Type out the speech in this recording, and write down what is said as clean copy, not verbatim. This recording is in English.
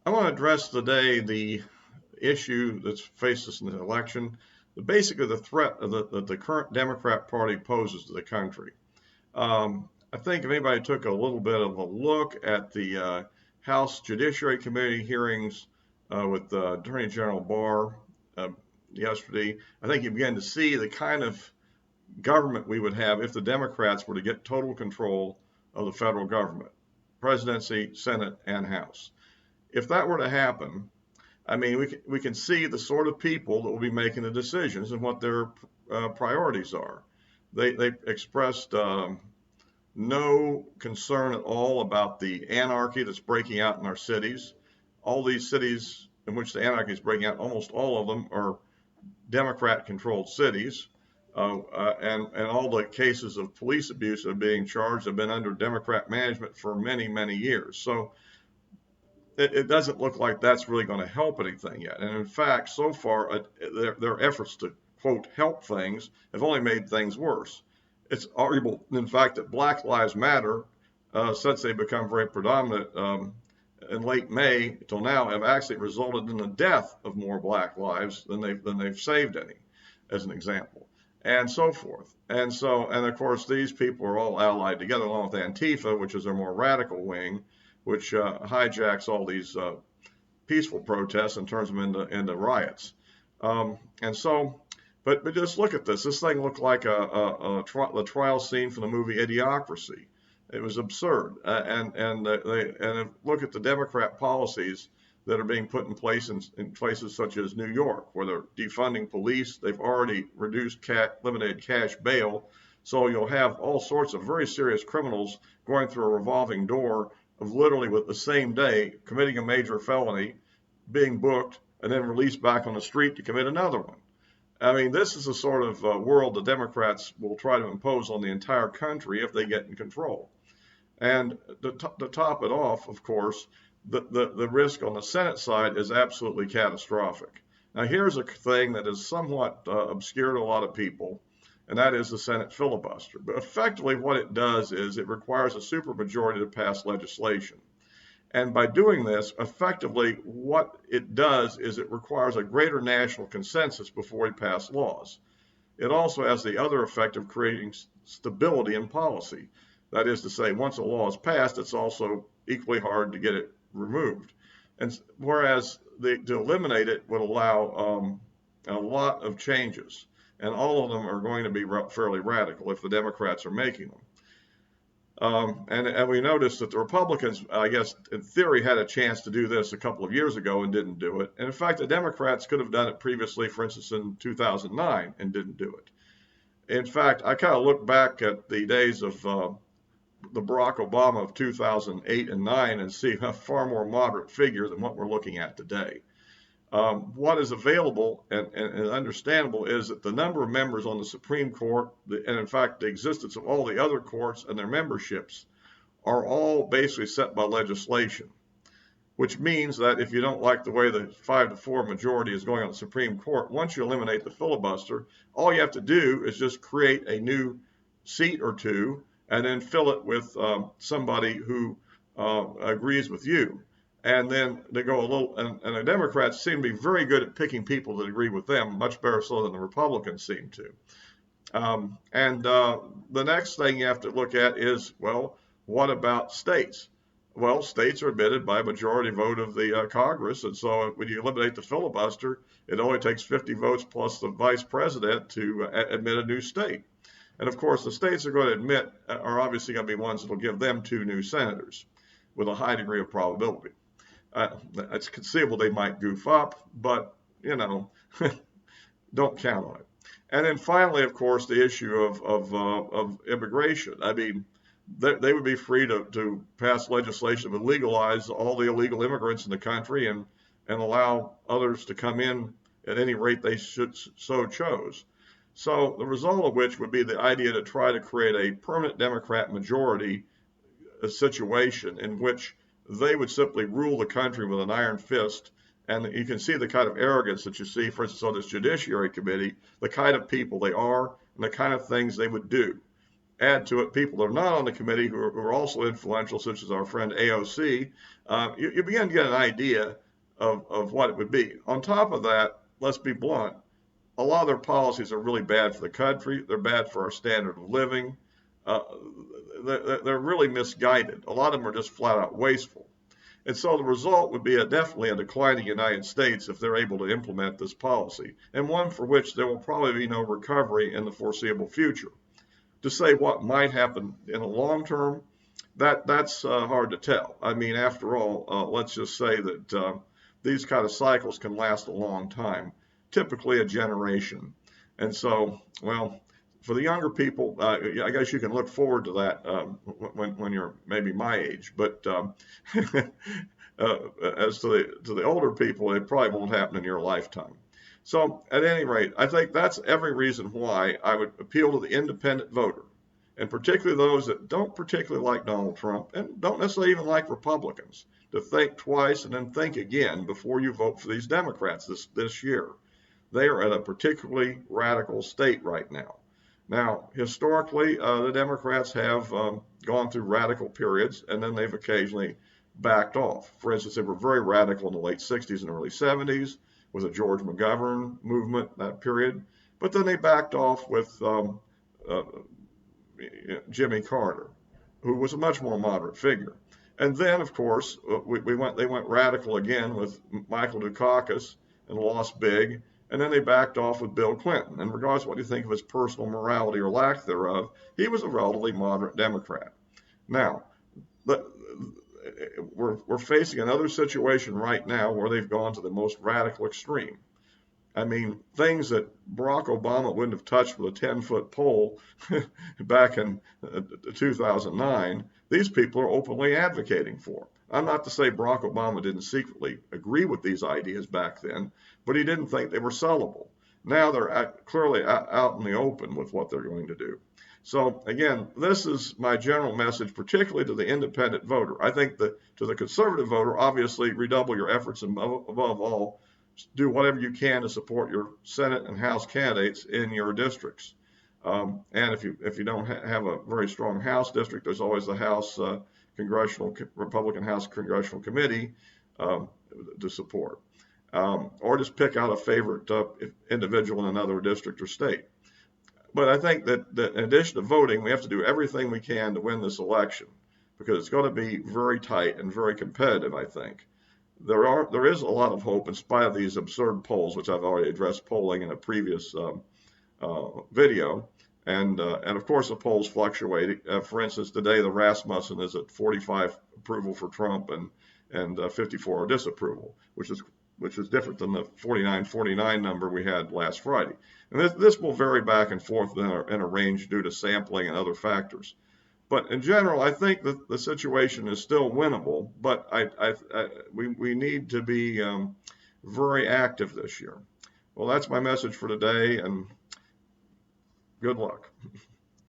I want to address today the issue that's faced us in the election, basically the threat that the current Democrat Party poses to the country. I think if anybody took a little bit of a look at the House Judiciary Committee hearings with Attorney General Barr uh, yesterday, I think you begin to see the kind of government we would have if the Democrats were to get total control of the federal government, presidency, Senate, and House. If that were to happen, I mean, we can see the sort of people that will be making the decisions and what their priorities are. They expressed no concern at all about the anarchy that's breaking out in our cities. All these cities in which the anarchy is breaking out, almost all of them are Democrat-controlled cities, and all the cases of police abuse that are being charged have been under Democrat management for many, many years. So it doesn't look like that's really going to help anything yet. And in fact, so far, their efforts to, quote, help things have only made things worse. It's arguable, in fact, that Black Lives Matter, since they become very predominant in late May till now, have actually resulted in the death of more Black lives than they've saved any, as an example, and so forth. And of course, these people are all allied together, along with Antifa, which is their more radical wing, which hijacks all these peaceful protests and turns them into riots. And so, but just look at this. This thing looked like the trial scene from the movie Idiocracy. It was absurd. And look at the Democrat policies that are being put in place in places such as New York, where they're defunding police. They've already reduced limited cash bail. So you'll have all sorts of very serious criminals going through a revolving door of literally with the same day committing a major felony, being booked, and then released back on the street to commit another one. I mean, this is the sort of world the Democrats will try to impose on the entire country if they get in control. And to top it off, of course, the risk on the Senate side is absolutely catastrophic. Now, here's a thing that is somewhat obscure to a lot of people, and that is the Senate filibuster. But effectively, what it does is it requires a supermajority to pass legislation. And by doing this, effectively, what it does is it requires a greater national consensus before we pass laws. It also has the other effect of creating stability in policy. That is to say, once a law is passed, it's also equally hard to get it removed. And whereas to eliminate it would allow a lot of changes, and all of them are going to be fairly radical if the Democrats are making them. And we noticed that the Republicans, I guess, in theory, had a chance to do this a couple of years ago and didn't do it. And in fact, the Democrats could have done it previously, for instance, in 2009, and didn't do it. In fact, I kind of look back at the days of the Barack Obama of 2008 and 9 and see a far more moderate figure than what we're looking at today. What is available and understandable is that the number of members on the Supreme Court, and in fact the existence of all the other courts and their memberships, are all basically set by legislation, which means that if you don't like the way the 5-4 majority is going on the Supreme Court, once you eliminate the filibuster, all you have to do is just create a new seat or two and then fill it with somebody who agrees with you. And then they go a little, and the Democrats seem to be very good at picking people that agree with them, much better so than the Republicans seem to. The next thing you have to look at is, well, what about states? Well, states are admitted by a majority vote of the Congress, and so when you eliminate the filibuster, it only takes 50 votes plus the vice president to admit a new state. And of course, the states are going to admit are obviously going to be ones that will give them 2 new senators with a high degree of probability. It's conceivable they might goof up, but, don't count on it. And then finally, of course, the issue of immigration. I mean, they would be free to pass legislation that would legalize all the illegal immigrants in the country and allow others to come in at any rate they should so chose. So the result of which would be the idea to try to create a permanent Democrat majority situation in which they would simply rule the country with an iron fist. And you can see the kind of arrogance that you see, for instance, on this Judiciary Committee, the kind of people they are and the kind of things they would do. add to it people that are not on the committee who are also influential, such as our friend AOC, you begin to get an idea of what it would be. On top of that, let's be blunt, a lot of their policies are really bad for the country. They're bad for our standard of living. Uh, they're really misguided. A lot of them are just flat out wasteful. And so the result would be definitely a declining United States if they're able to implement this policy, and one for which there will probably be no recovery in the foreseeable future. To say what might happen in the long term, that's hard to tell. I mean, after all, let's just say that these kind of cycles can last a long time, typically a generation. And so, well, for the younger people, I guess you can look forward to that when you're maybe my age. But as to the older people, it probably won't happen in your lifetime. So at any rate, I think that's every reason why I would appeal to the independent voter, and particularly those that don't particularly like Donald Trump and don't necessarily even like Republicans, to think twice and then think again before you vote for these Democrats this year. They are at a particularly radical state right now. Now, historically, the Democrats have gone through radical periods, and then they've occasionally backed off. For instance, they were very radical in the late 60s and early 70s with the George McGovern movement, that period. But then they backed off with Jimmy Carter, who was a much more moderate figure. And then, of course, they went radical again with Michael Dukakis and lost big. And then they backed off with Bill Clinton. And regardless of what you think of his personal morality or lack thereof, he was a relatively moderate Democrat. Now, we're facing another situation right now where they've gone to the most radical extreme. I mean, things that Barack Obama wouldn't have touched with a 10-foot pole back in 2009, these people are openly advocating for. I'm not to say Barack Obama didn't secretly agree with these ideas back then, but he didn't think they were sellable. Now they're clearly out in the open with what they're going to do. So again, this is my general message, particularly to the independent voter. I think that to the conservative voter, obviously redouble your efforts, and above all, do whatever you can to support your Senate and House candidates in your districts. And if you don't have a very strong House district, there's always the House Republican House Congressional Committee to support. Or just pick out a favorite individual in another district or state. But I think that in addition to voting, we have to do everything we can to win this election, because it's going to be very tight and very competitive, I think. There is a lot of hope in spite of these absurd polls, which I've already addressed polling in a previous video. And of course, the polls fluctuate. For instance, today the Rasmussen is at 45 approval for Trump and 54 disapproval, which is different than the 49-49 number we had last Friday. And this will vary back and forth in a range due to sampling and other factors. But in general, I think that the situation is still winnable, but we need to be very active this year. Well, that's my message for today, and good luck.